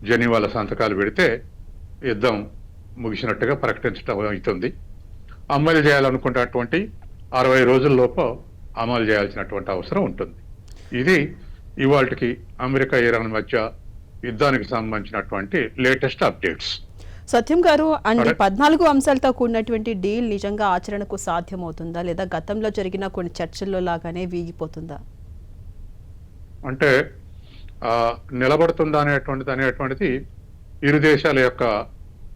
జెనీవాలో సంతకాలు పెడితే యుద్ధం ముగిసినట్టుగా ప్రకటించడం అవుతుంది. అమలు చేయాలనుకున్నటువంటి 60 రోజుల్లోపు అమలు చేయాల్సినటువంటి అవసరం ఉంటుంది. ఇది ఇవాళకి అమెరికా ఇరాన్ మధ్య యుద్ధానికి సంబంధించినటువంటి లేటెస్ట్ అప్డేట్స్. సత్యం గారు, అండ్ 14 అంశాలతో కూడినటువంటి డీల్ నిజంగా ఆచరణకు సాధ్యమవుతుందా, లేదా గతంలో జరిగిన కొన్ని చర్చల్లో లాగానే వీగిపోతుందా? అంటే నిలబడుతుందా అనేటువంటిది ఇరు దేశాల యొక్క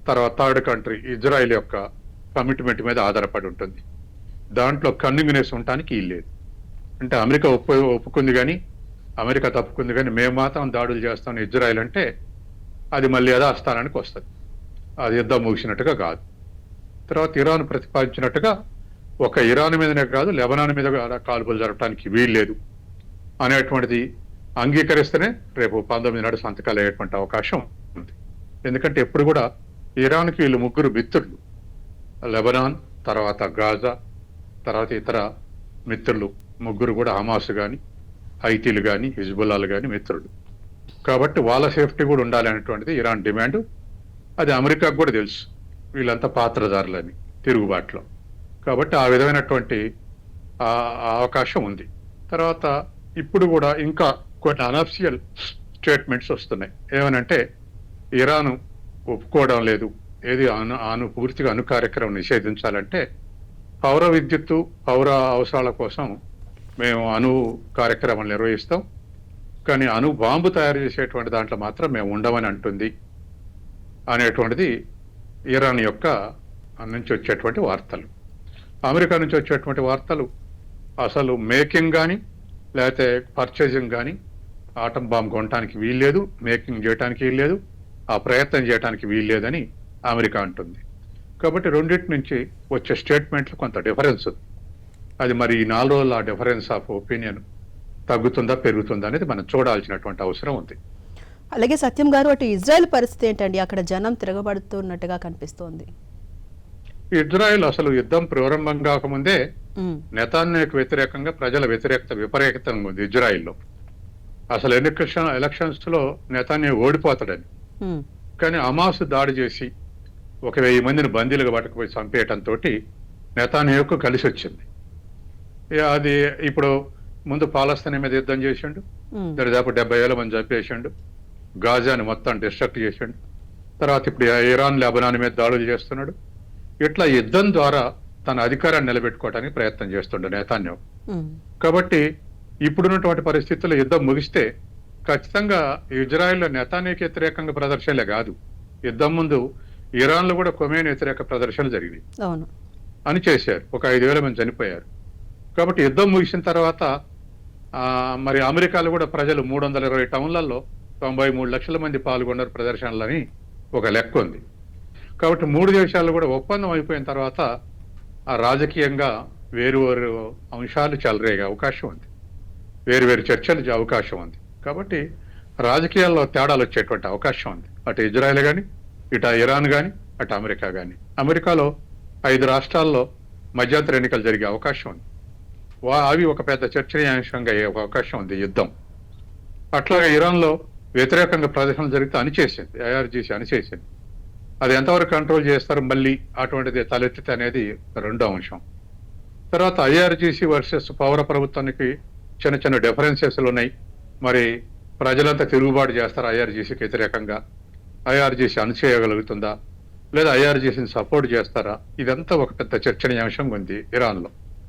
తర్వాత థర్డ్ కంట్రీ ఇజ్రాయెల్ యొక్క కమిట్మెంట్ మీద ఆధారపడి ఉంటుంది. దాంట్లో కన్నింగినేసి ఉండటానికి లేదు. అంటే అమెరికా ఒప్పుకుంది కానీ, అమెరికా తప్పుకుంది కానీ, మేము మాత్రం దాడులు చేస్తాం ఇజ్రాయెల్ అంటే అది మళ్ళీ యథాస్థానానికి వస్తుంది. అది యుద్ధం ముగిసినట్టుగా కాదు. తర్వాత ఇరాన్ ప్రతిపాదించినట్టుగా ఒక ఇరాన్ మీదనే కాదు, లెబనాన్ మీద కాల్పులు జరపడానికి వీల్లేదు అనేటువంటిది అంగీకరిస్తేనే రేపు 19 నాడు సంతకాలు అయ్యేటువంటి అవకాశం ఉంది. ఎందుకంటే ఎప్పుడు కూడా ఇరాన్కి వీళ్ళు ముగ్గురు మిత్రులు, లెబనాన్, తర్వాత గాజా, తర్వాత ఇతర మిత్రులు ముగ్గురు కూడా హమాస్ కానీ, హైతీలు కానీ, హిజ్బుల్లాలు కానీ మిత్రులు. కాబట్టి వాళ్ళ సేఫ్టీ కూడా ఉండాలి అనేటువంటిది ఇరాన్ డిమాండ్. అది అమెరికాకు కూడా తెలుసు, వీళ్ళంతా పాత్రధారులని తిరుగుబాటులో. కాబట్టి ఆ విధమైనటువంటి అవకాశం ఉంది. తర్వాత ఇప్పుడు కూడా ఇంకా కొన్ని అనఫిషియల్ స్టేట్మెంట్స్ వస్తున్నాయి. ఏమనంటే ఇరాన్ ఒప్పుకోవడం లేదు, ఏది పూర్తిగా అణు కార్యక్రమం నిషేధించాలంటే పౌర విద్యుత్తు, పౌర అవసరాల కోసం మేము అణు కార్యక్రమాలు నిర్వహిస్తాం, కానీ అణు బాంబు తయారు చేసేటువంటి దాంట్లో మాత్రం మేము ఉండమని అంటుంది అనేటువంటిది ఇరాన్ యొక్క నుంచి వచ్చేటువంటి వార్తలు. అమెరికా నుంచి వచ్చేటువంటి వార్తలు అసలు మేకింగ్ కానీ లేకపోతే పర్చేజింగ్ కానీ ఆటం బాంబు కొనడానికి వీల్లేదు, మేకింగ్ చేయడానికి వీల్లేదు, ఆ ప్రయత్నం చేయడానికి వీల్లేదని అమెరికా అంటుంది. కాబట్టి రెండింటి నుంచి వచ్చే స్టేట్మెంట్లు కొంత డిఫరెన్స్ ఉంది. అది మరి ఈ 4 రోజుల ఆ డిఫరెన్స్ ఆఫ్ ఒపీనియన్ తగ్గుతుందా పెరుగుతుందా అనేది మనం చూడాల్సినటువంటి అవసరం ఉంది. అలాగే సత్యం గారు, అటు ఇజ్రాయెల్ పరిస్థితి ఏంటండి? అక్కడ జనం తిరగబడుతున్నట్టుగా కనిపిస్తోంది. ఇజ్రాయెల్ అసలు యుద్ధం ప్రారంభం కాకముందే నెతాన్యాహుకు వ్యతిరేకంగా ప్రజల వ్యతిరేకత విపరీతంగా ఉంది ఇజ్రాయెల్లో. అసలు ఎలక్షన్స్ లో నెతాన్యాహు ఓడిపోతాడని, కానీ హమాస్ దాడి చేసి 1000 మందిని బందీలుగా పట్టుకుపోయి చంపేయటంతో నెతాన్యాహుకు కలిసి వచ్చింది. అది ఇప్పుడు ముందు పాలస్తీనా మీద యుద్ధం చేసిండు, దాదాపు 70,000 మంది చంపేసిండు, గాజాని మొత్తం డిస్ట్రక్ట్ చేసిండు. తర్వాత ఇప్పుడు ఇరాన్ లెబనాన్ మీద దాడులు చేస్తున్నాడు. ఇట్లా యుద్ధం ద్వారా తన అధికారాన్ని నిలబెట్టుకోవడానికి ప్రయత్నం చేస్తుండే నెతాన్యాహు. కాబట్టి ఇప్పుడున్నటువంటి పరిస్థితుల్లో యుద్ధం ముగిస్తే ఖచ్చితంగా ఇజ్రాయెల్లో నెతాన్యాహుకి వ్యతిరేకంగా ప్రదర్శనలే కాదు, యుద్ధం ముందు ఇరాన్ లో కూడా కొమేని వ్యతిరేక ప్రదర్శనలు జరిగినాయి అని చేశారు. ఒక 5,000 మంది చనిపోయారు. కాబట్టి యుద్ధం ముగిసిన తర్వాత మరి అమెరికాలో కూడా ప్రజలు 320 టౌన్లలో 93 లక్షల మంది పాల్గొన్నారు ప్రదర్శనలని ఒక లెక్క ఉంది. కాబట్టి 3 దేశాలు కూడా ఒప్పందం అయిపోయిన తర్వాత ఆ రాజకీయంగా వేరు అంశాలు చెలరేగే అవకాశం ఉంది, వేరు చర్చలు అవకాశం ఉంది. కాబట్టి రాజకీయాల్లో తేడాలు వచ్చేటువంటి అవకాశం ఉంది. అటు ఇజ్రాయెల్ కానీ, ఇటు ఇరాన్ కానీ, అటు అమెరికా కానీ. అమెరికాలో 5 రాష్ట్రాల్లో మధ్యంతర ఎన్నికలు జరిగే అవకాశం ఉంది. అవి ఒక పెద్ద చర్చనీయాంశంగా అయ్యే అవకాశం ఉంది యుద్ధం. అట్లాగే ఇరాన్లో వ్యతిరేకంగా ప్రదర్శనలు జరిగితే అణిచేసింది, ఐఆర్జీసీ అణిచేసింది. అది ఎంతవరకు కంట్రోల్ చేస్తారు మళ్ళీ అటువంటిది తలెత్తితే అనేది రెండో అంశం. తర్వాత ఐఆర్జీసీ వర్సెస్ పౌర ప్రభుత్వానికి చిన్న డిఫరెన్సెస్లు ఉన్నాయి. మరి ప్రజలంతా తిరుగుబాటు చేస్తారు ఐఆర్జీసీకి వ్యతిరేకంగా, ఐఆర్జీసీ అణిచేయగలుగుతుందా లేదా ఐఆర్జీసీని సపోర్ట్ చేస్తారా, ఇదంతా ఒక పెద్ద చర్చనీయాంశం ఉంది ఇరాన్లో.